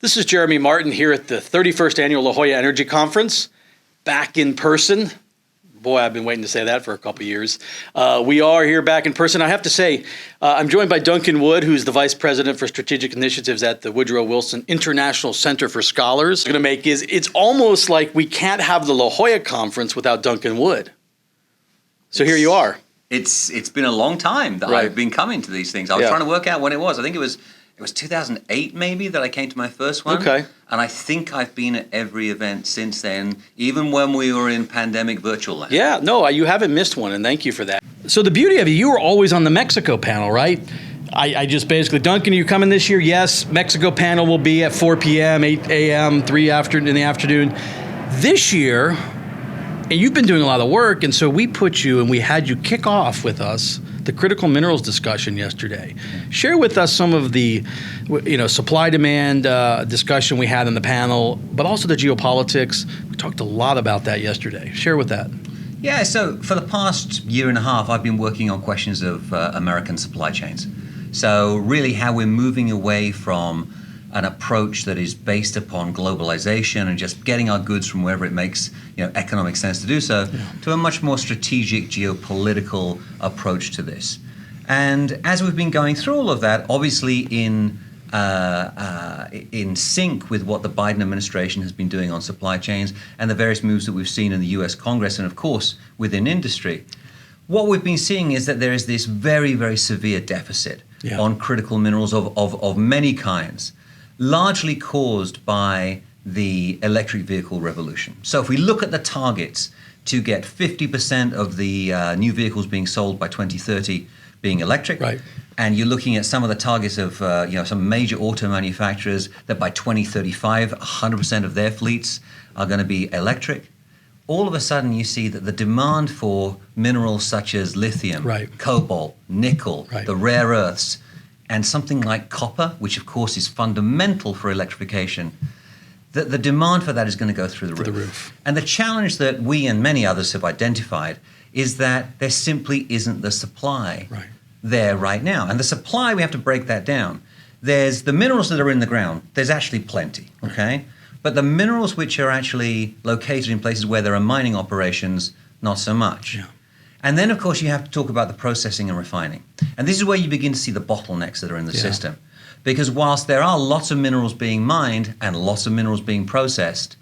This is Jeremy Martin here at the 31st Annual La Jolla Energy Conference, back in person. Boy, I've been waiting to say that for a couple of years. We are here back in person. I have to say, I'm joined by Duncan Wood, who's the Vice President for Strategic Initiatives at the Woodrow Wilson International Center for Scholars. What I'm going to make is, it's almost like we can't have the La Jolla Conference without Duncan Wood. So here you are. It's been a long time that I've been coming to these things. I was trying to work out when it was. I think it was 2008 maybe that I came to my first one. Okay. And I think I've been at every event since then, even when we were in pandemic virtual land. Yeah, no, you haven't missed one, and thank you for that. So the beauty of it, you were always on the Mexico panel, right? I just basically, Duncan, are you coming this year? Yes, Mexico panel will be at 4 p.m., 8 a.m., 3 in the afternoon. This year, and you've been doing a lot of work, and so we put you and we had you kick off with us the critical minerals discussion yesterday. Share with us some of the, supply-demand discussion we had in the panel, but also the geopolitics. We talked a lot about that yesterday. Share with that. Yeah, so for the past year and a half, I've been working on questions of American supply chains. So really how we're moving away from an approach that is based upon globalization and just getting our goods from wherever it makes economic sense to do so, to a much more strategic geopolitical approach to this. And as we've been going through all of that, obviously in sync with what the Biden administration has been doing on supply chains and the various moves that we've seen in the US Congress and of course within industry, what we've been seeing is that there is this very, very severe deficit on critical minerals of many kinds, largely caused by the electric vehicle revolution. So if we look at the targets to get 50% of the new vehicles being sold by 2030 being electric, and you're looking at some of the targets of some major auto manufacturers that by 2035, 100% of their fleets are going to be electric, all of a sudden you see that the demand for minerals such as lithium, cobalt, nickel, the rare earths, and something like copper, which of course is fundamental for electrification, the demand for that is going to go through the roof. And the challenge that we and many others have identified is that there simply isn't the supply there right now. And the supply, we have to break that down. There's the minerals that are in the ground, there's actually plenty, okay? But the minerals which are actually located in places where there are mining operations, not so much. And then, of course, you have to talk about the processing and refining. And this is where you begin to see the bottlenecks that are in the system. Because whilst there are lots of minerals being mined and lots of minerals being processed,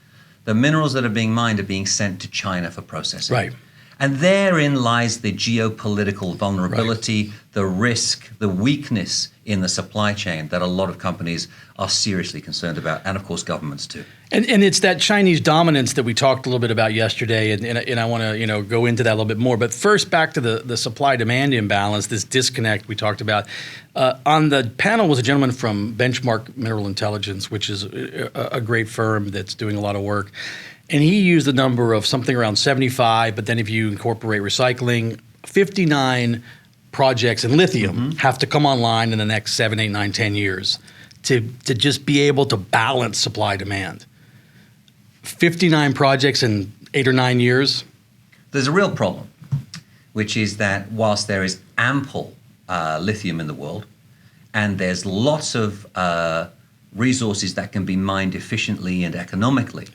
the minerals that are being mined are being sent to China for processing. And therein lies the geopolitical vulnerability, the risk, the weakness in the supply chain that a lot of companies are seriously concerned about, and of course governments too. And it's that Chinese dominance that we talked a little bit about yesterday, and I want to go into that a little bit more. But first, back to the supply-demand imbalance, this disconnect we talked about. On the panel was a gentleman from Benchmark Mineral Intelligence, which is a great firm that's doing a lot of work. And he used the number of something around 75, but then if you incorporate recycling, 59 projects in lithium have to come online in the next 7, 8, 9, 10 years to just be able to balance supply demand. 59 projects in 8 or 9 years. There's a real problem, which is that whilst there is ample lithium in the world, and there's lots of resources that can be mined efficiently and economically,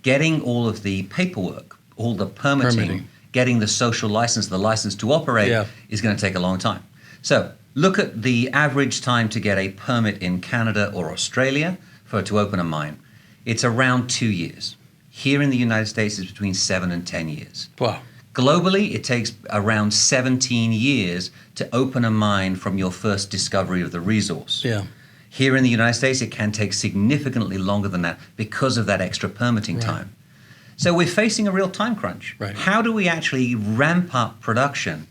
getting all of the paperwork, all the permitting, getting the social license, the license to operate is going to take a long time. So look at the average time to get a permit in Canada or Australia to open a mine. It's around 2 years. Here in the United States, it's between 7 and 10 years. Wow. Globally, it takes around 17 years to open a mine from your first discovery of the resource. Here in the United States, it can take significantly longer than that because of that extra permitting time. So we're facing a real time crunch. How do we actually ramp up production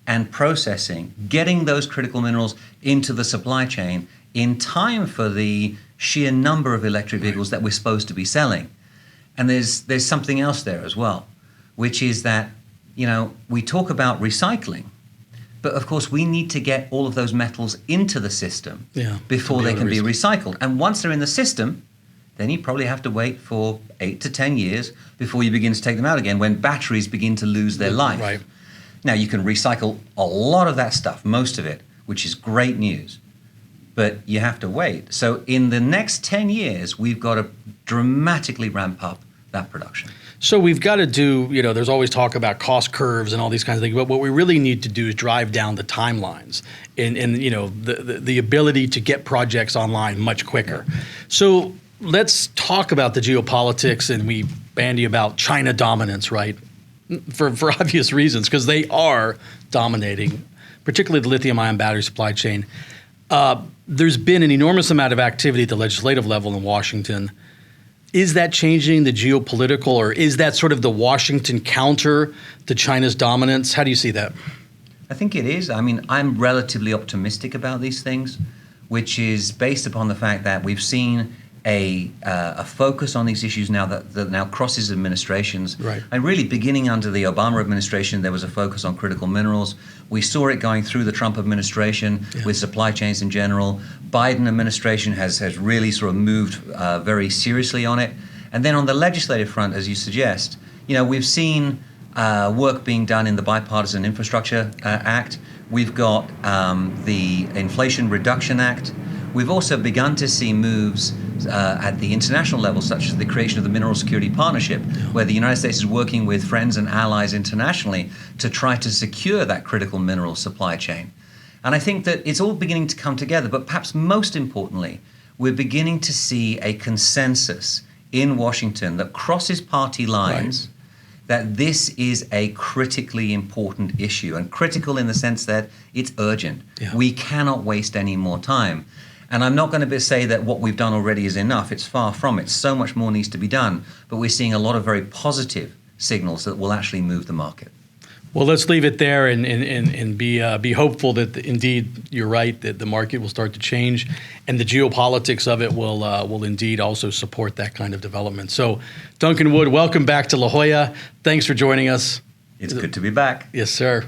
and processing, getting those critical minerals into the supply chain in time for the sheer number of electric vehicles that we're supposed to be selling? And there's something else there as well, which is that, we talk about recycling, but of course we need to get all of those metals into the system before they can be recycled. And once they're in the system, then you probably have to wait for 8 to 10 years before you begin to take them out again, when batteries begin to lose their life. Now, you can recycle a lot of that stuff, most of it, which is great news. but you have to wait. So in the next 10 years, we've got to dramatically ramp up that production. So we've got to do, there's always talk about cost curves and all these kinds of things, but what we really need to do is drive down the timelines and the ability to get projects online much quicker. So let's talk about the geopolitics, and we bandy about China dominance, right? For obvious reasons, because they are dominating, particularly the lithium-ion battery supply chain. There's been an enormous amount of activity at the legislative level in Washington. Is that changing the geopolitical, or is that sort of the Washington counter to China's dominance? How do you see that? I think it is. I mean, I'm relatively optimistic about these things, which is based upon the fact that we've seen a focus on these issues now that now crosses administrations. Right. And really beginning under the Obama administration, there was a focus on critical minerals. We saw it going through the Trump administration with supply chains in general. Biden administration has really sort of moved very seriously on it. And then on the legislative front, as you suggest, we've seen work being done in the Bipartisan Infrastructure Act. We've got the Inflation Reduction Act. We've also begun to see moves at the international level, such as the creation of the Mineral Security Partnership, where the United States is working with friends and allies internationally to try to secure that critical mineral supply chain. And I think that it's all beginning to come together, but perhaps most importantly, we're beginning to see a consensus in Washington that crosses party lines, that this is a critically important issue, and critical in the sense that it's urgent. Yeah. We cannot waste any more time. And I'm not going to say that what we've done already is enough. It's far from it. So much more needs to be done. But we're seeing a lot of very positive signals that will actually move the market. Well, let's leave it there and be hopeful that indeed you're right, that the market will start to change, and the geopolitics of it will indeed also support that kind of development. So, Duncan Wood, welcome back to La Jolla. Thanks for joining us. It's good to be back. Yes, sir.